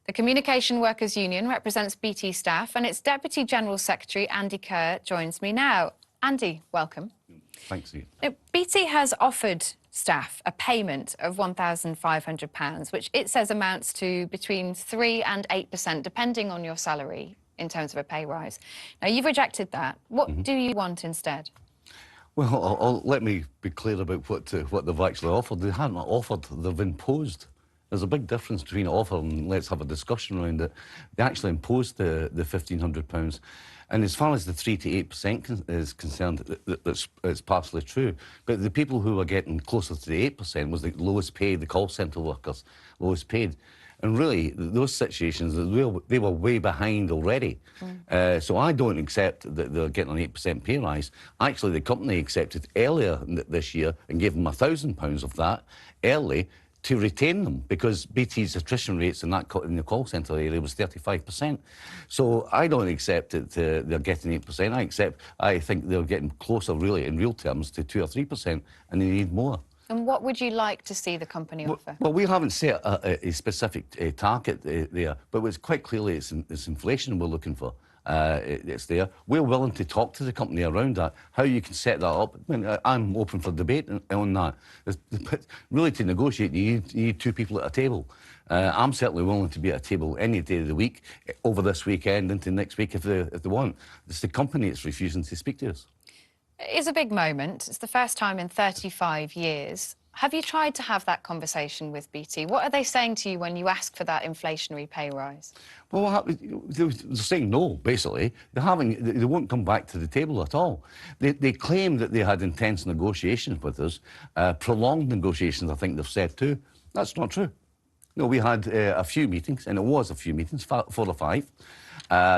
The Communication Workers Union represents BT staff, and its Deputy General Secretary, Andy Kerr, joins me now. Andy, welcome. Thanks, Ian. Now, BT has offered staff a payment of £1,500, which it says amounts to between 3 and 8%, depending on your salary, in terms of a pay rise. Now, you've rejected that. What do you want instead? Well, let me be clear about what they've actually offered. They haven't offered, they've imposed. There's a big difference between offer and let's have a discussion around it. They actually imposed the £1,500. And as far as the 3 to 8% is concerned, it's partially true. But the people who were getting closer to the 8% was the lowest paid, the call centre workers, lowest paid. And really, those situations, they were way behind already. So I don't accept that they're getting an 8% pay rise. Actually, the company accepted earlier this year and gave them £1,000 of that early to retain them, because BT's attrition rates in the call centre area was 35%. So I don't accept that they're getting 8%. I think they're getting closer, really, in real terms, to 2 or 3%, and they need more. And what would you like to see the company offer? Well, we haven't set a specific target there, but it's quite clearly it's inflation we're looking for. It's there. We're willing to talk to the company around that, how you can set that up. I mean, I'm open for debate on that. But really, to negotiate, you need two people at a table. I'm certainly willing to be at a table any day of the week, over this weekend into next week if they want. It's the company that's refusing to speak to us. It is a big moment. It's the first time in 35 years. Have you tried to have that conversation with BT? What are they saying to you when you ask for that inflationary pay rise? Well, they're saying no, basically. They won't come back to the table at all. They claim that they had intense negotiations with us, prolonged negotiations, I think they've said too. That's not true. No, we had a few meetings, and it was a few meetings, 4 or 5.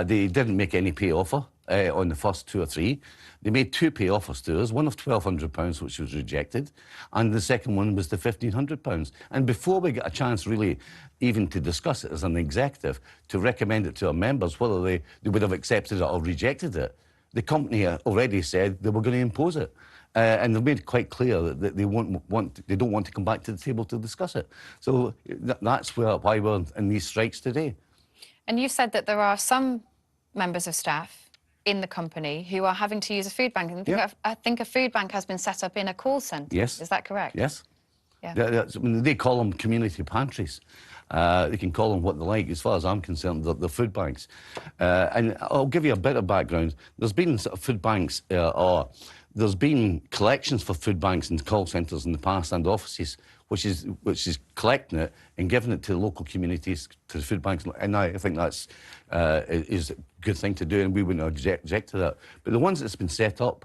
They didn't make any pay offer on the first 2 or 3. They made 2 pay offers to us, one of £1,200, which was rejected, and the second one was the £1,500. And before we got a chance, really, even to discuss it as an executive, to recommend it to our members, whether they would have accepted it or rejected it, the company already said they were going to impose it. And they've made it quite clear that they don't want to come back to the table to discuss it. So that's why we're in these strikes today. And you've said that there are some members of staff in the company who are having to use a food bank. And I think a food bank has been set up in a call centre. Yes. Is that correct? Yes. Yeah. They call them community pantries. They can call them what they like. As far as I'm concerned, they're food banks. And I'll give you a bit of background. There's been sort of food banks, or there's been collections for food banks and call centres in the past, and offices, which is collecting it and giving it to the local communities, to the food banks. And I think that's is a good thing to do, and we wouldn't object to that. But the ones that's been set up,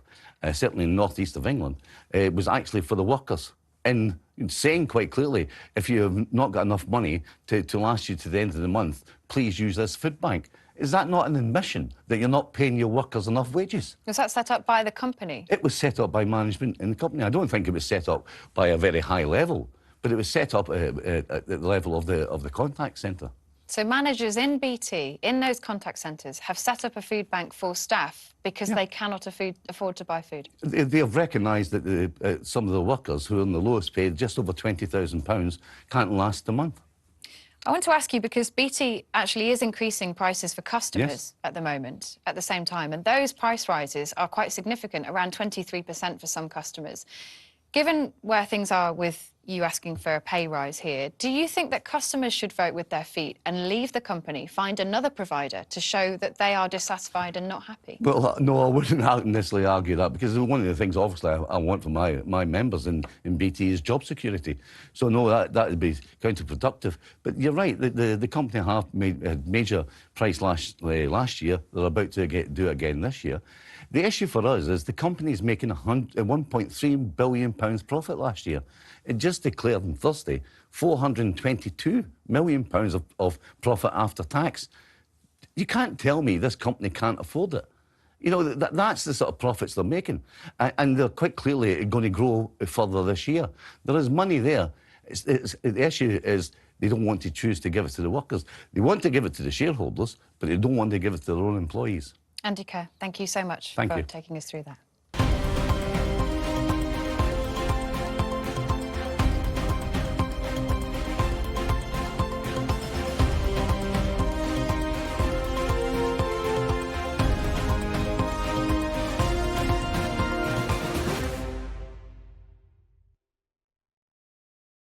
certainly in the northeast of England, was actually for the workers. And saying quite clearly, if you have not got enough money to last you to the end of the month, please use this food bank. Is that not an admission that you're not paying your workers enough wages? Was that set up by the company? It was set up by management in the company. I don't think it was set up by a very high level, but it was set up at the level of the contact centre. So managers in BT, in those contact centres, have set up a food bank for staff because they cannot afford to buy food? They have recognised that some of the workers who are in the lowest paid, just over £20,000, can't last a month. I want to ask you, because BT actually is increasing prices for customers at the moment, at the same time, and those price rises are quite significant, around 23% for some customers. Given where things are with you asking for a pay rise here, do you think that customers should vote with their feet and leave the company, find another provider to show that they are dissatisfied and not happy? Well, no, I wouldn't necessarily argue that, because one of the things, obviously, I want for my members in BT is job security. So, no, that would be counterproductive. But you're right, the company have made a major price last year. They're about to do it again this year. The issue for us is the company's making £1.3 billion profit last year. It just declared on Thursday £422 million of profit after tax. You can't tell me this company can't afford it. You know, that's the sort of profits they're making. And they're quite clearly going to grow further this year. There is money there. The issue is they don't want to choose to give it to the workers. They want to give it to the shareholders, but they don't want to give it to their own employees. Andy Kerr, thank you so much for taking us through that.